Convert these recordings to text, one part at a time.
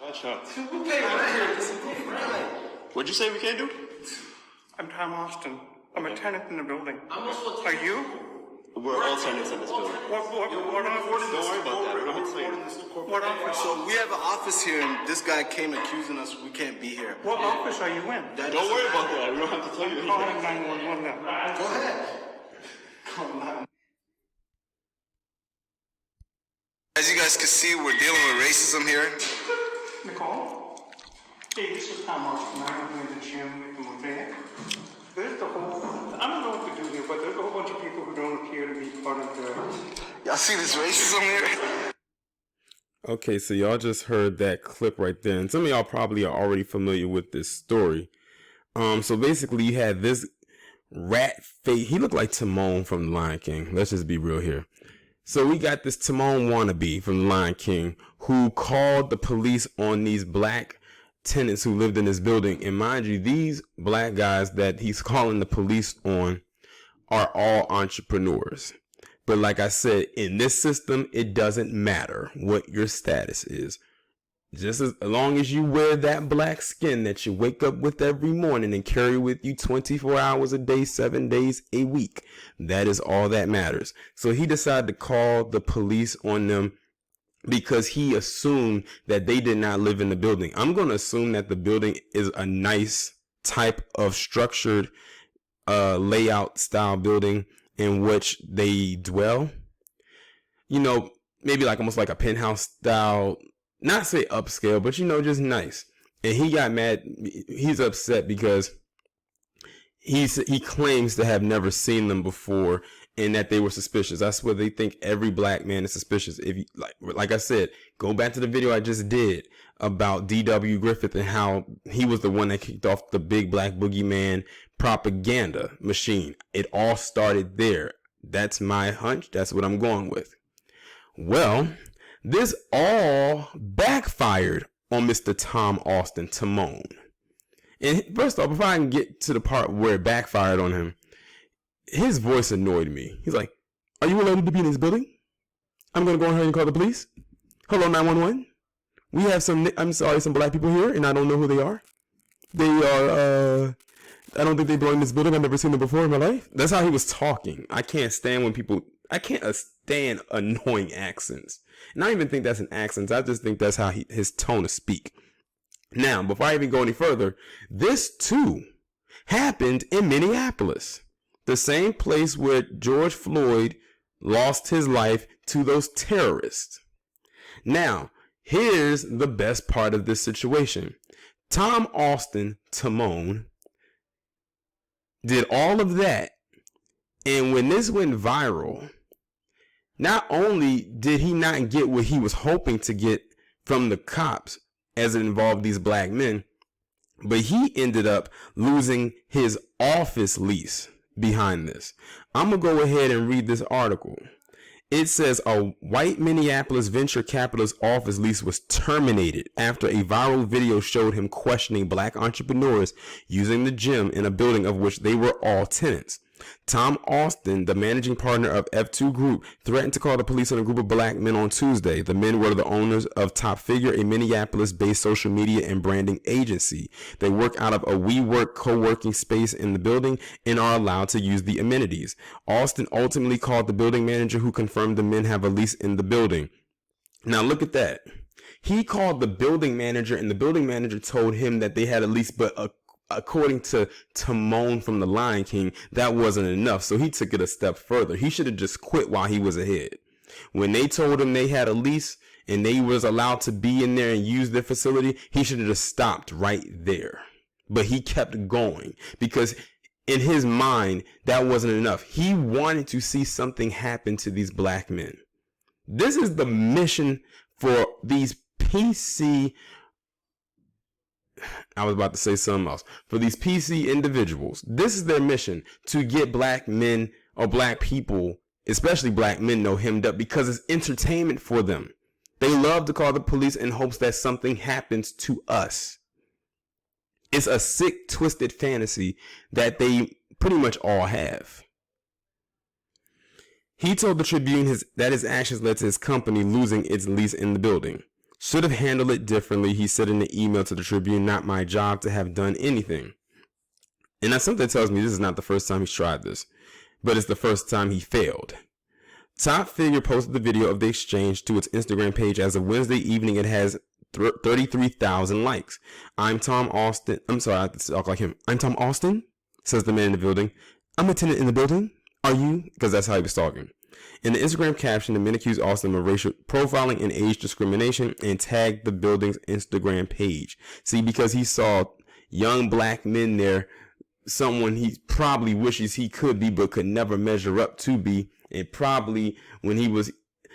Watch out. We pay rent. What'd you say we can't do? I'm Tom Austin. I'm a tenant in the building. I'm also a Are tenant. you? We're all tenants in this building. What office? Don't worry about that. We're not explaining. What office? So we have an office here, and this guy came accusing us we can't be here. What office are you in? Don't worry about that. We don't have to tell you Calling anything. 911 now. Go ahead. As you guys can see, we're dealing with racism here. Nicole? Hey, this is Tom Austin. I'm in the gym with the mosaic. There's the whole, I don't know what to do here, but there's a whole bunch of people who don't appear to be part of the... Y'all see this racism here? Okay, so y'all just heard that clip right there, and some of y'all probably are already familiar with this story. So basically you had this rat face. He looked like Timon from The Lion King. Let's just be real here. So we got this Timon wannabe from The Lion King who called the police on these black tenants who lived in this building. And mind you, these black guys that he's calling the police on are all entrepreneurs. But like I said, in this system, it doesn't matter what your status is. Just as long as you wear that black skin that you wake up with every morning and carry with you 24 hours a day, 7 days a week, that is all that matters. So he decided to call the police on them because he assumed that they did not live in the building. I'm going to assume that the building is a nice type of structured layout style building in which they dwell. You know, maybe like almost like a penthouse style, not say upscale, but you know, just nice. And he got mad. He's upset because he claims to have never seen them before and that they were suspicious. I swear they think every black man is suspicious. If you like I said, go back to the video I just did about D.W. Griffith and how he was the one that kicked off the big black boogeyman propaganda machine. It all started there. That's my hunch. That's what I'm going with. Well, this all backfired on Mr. Tom Austin, Timon. And first off, before I can get to the part where it backfired on him, his voice annoyed me. He's like, "Are you allowed to be in this building? I'm going to go ahead and call the police. Hello, 911. We have some black people here, and I don't know who they are. They are, I don't think they belong in this building. I've never seen them before in my life." That's how he was talking. I can't stand stand annoying accents. And I don't even think that's an accent. I just think that's how his tone of speak. Now, before I even go any further, this too happened in Minneapolis, the same place where George Floyd lost his life to those terrorists. Now, here's the best part of this situation. Tom Austin, Timon, did all of that. And when this went viral, not only did he not get what he was hoping to get from the cops as it involved these black men, but he ended up losing his office lease behind this. I'm going to go ahead and read this article. It says a white Minneapolis venture capitalist office lease was terminated after a viral video showed him questioning black entrepreneurs using the gym in a building of which they were all tenants. Tom Austin, the managing partner of F2 Group, threatened to call the police on a group of black men on Tuesday. The men were the owners of Top Figure, a Minneapolis-based social media and branding agency. They work out of a WeWork co-working space in the building and are allowed to use the amenities. Austin ultimately called the building manager, who confirmed the men have a lease in the building. Now look at that. He called the building manager, and the building manager told him that they had a lease, but according to Timon from The Lion King, that wasn't enough. So he took it a step further. He should have just quit while he was ahead. When they told him they had a lease and they was allowed to be in there and use their facility, he should have just stopped right there. But he kept going because in his mind, that wasn't enough. He wanted to see something happen to these black men. This is the mission for these PC, I was about to say something else. For these PC individuals, this is their mission, to get black men or black people, especially black men, know hemmed up, because it's entertainment for them. They love to call the police in hopes that something happens to us. It's a sick, twisted fantasy that they pretty much all have. He told the Tribune that his actions led to his company losing its lease in the building. Should have handled it differently, he said in the email to the Tribune. Not my job to have done anything. And that's something that tells me this is not the first time he's tried this, but it's the first time he failed. Top Figure posted the video of the exchange to its Instagram page as of Wednesday evening. It has 33,000 likes. I'm Tom Austin. I'm sorry, I have to talk like him. I'm Tom Austin, says the man in the building. I'm a tenant in the building. Are you? Because that's how he was talking. In the Instagram caption, the men accused Austin of racial profiling and age discrimination and tagged the building's Instagram page. See, because he saw young black men there, someone he probably wishes he could be but could never measure up to be, and probably when he was...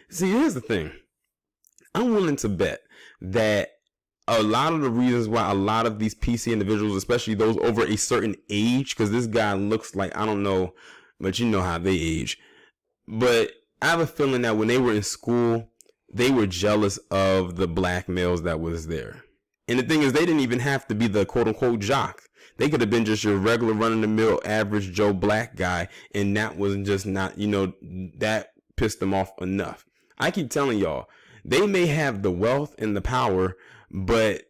See, here's the thing. I'm willing to bet that a lot of the reasons why a lot of these PC individuals, especially those over a certain age, because this guy looks like, I don't know, but you know how they age. But I have a feeling that when they were in school, they were jealous of the black males that was there. And the thing is, they didn't even have to be the quote unquote jock. They could have been just your regular run-of-the-mill average Joe black guy. And that was just not, that pissed them off enough. I keep telling y'all, they may have the wealth and the power, but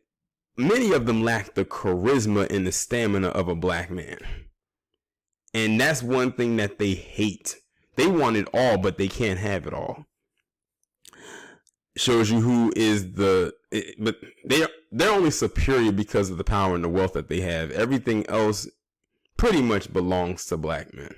many of them lack the charisma and the stamina of a black man. And that's one thing that they hate. They want it all, but they can't have it all. Shows you who is but they're only superior because of the power and the wealth that they have. Everything else pretty much belongs to black men.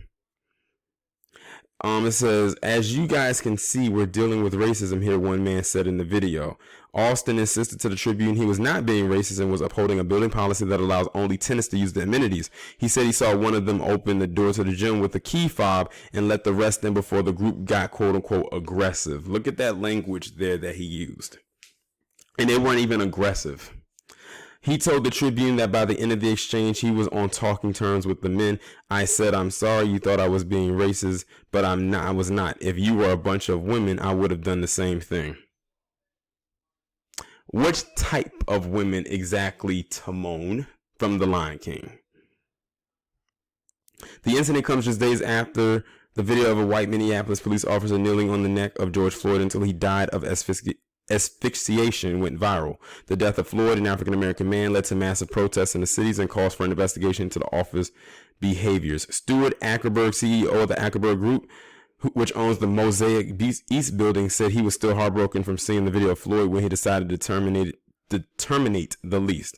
It says, as you guys can see, we're dealing with racism here, one man said in the video. Austin insisted to the Tribune he was not being racist and was upholding a building policy that allows only tenants to use the amenities. He said he saw one of them open the door to the gym with a key fob and let the rest in before the group got quote unquote aggressive. Look at that language there that he used. And they weren't even aggressive. He told the Tribune that by the end of the exchange, he was on talking terms with the men. I said, I'm sorry you thought I was being racist, but I was not. If you were a bunch of women, I would have done the same thing. Which type of women exactly, Timon from The Lion King? The incident comes just days after the video of a white Minneapolis police officer kneeling on the neck of George Floyd until he died of asphyxiation went viral. The death of Floyd, an African-American man, led to massive protests in the cities and calls for an investigation into the officer's behaviors. Stuart Ackerberg, CEO of the Ackerberg Group, which owns the Mosaic East building, said he was still heartbroken from seeing the video of Floyd when he decided to terminate the lease.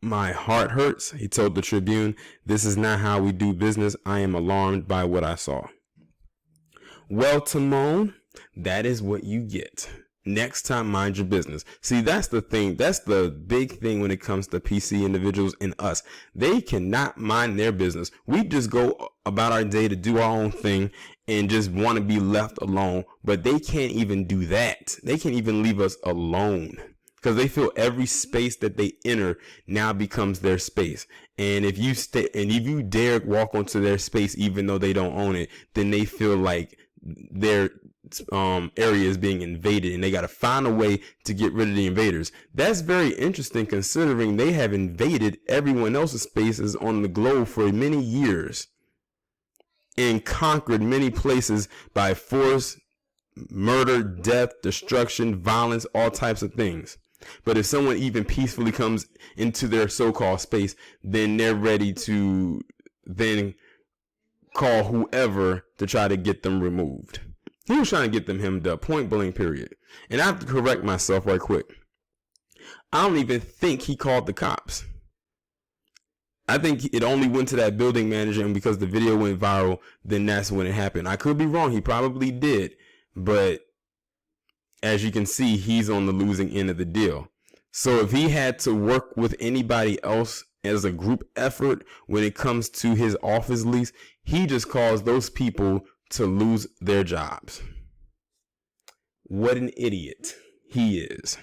My heart hurts, he told the Tribune. This is not how we do business. I am alarmed by what I saw. Well, Timon, that is what you get. Next time, mind your business. See, that's the thing. That's the big thing when it comes to PC individuals and us. They cannot mind their business. We just go about our day to do our own thing and just want to be left alone. But they can't even do that. They can't even leave us alone because they feel every space that they enter now becomes their space. And if you dare walk onto their space, even though they don't own it, then they feel like their area is being invaded and they got to find a way to get rid of the invaders. That's very interesting considering they have invaded everyone else's spaces on the globe for many years and conquered many places by force, murder, death, destruction, violence, all types of things. But if someone even peacefully comes into their so-called space, then they're ready to then call whoever to try to get them removed. He was trying to get them hemmed up, point blank, period. And I have to correct myself right quick. I don't even think he called the cops. I think it only went to that building manager, and because the video went viral, then that's when it happened. I could be wrong. He probably did. But as you can see, he's on the losing end of the deal. So if he had to work with anybody else as a group effort when it comes to his office lease, he just caused those people to lose their jobs. What an idiot he is.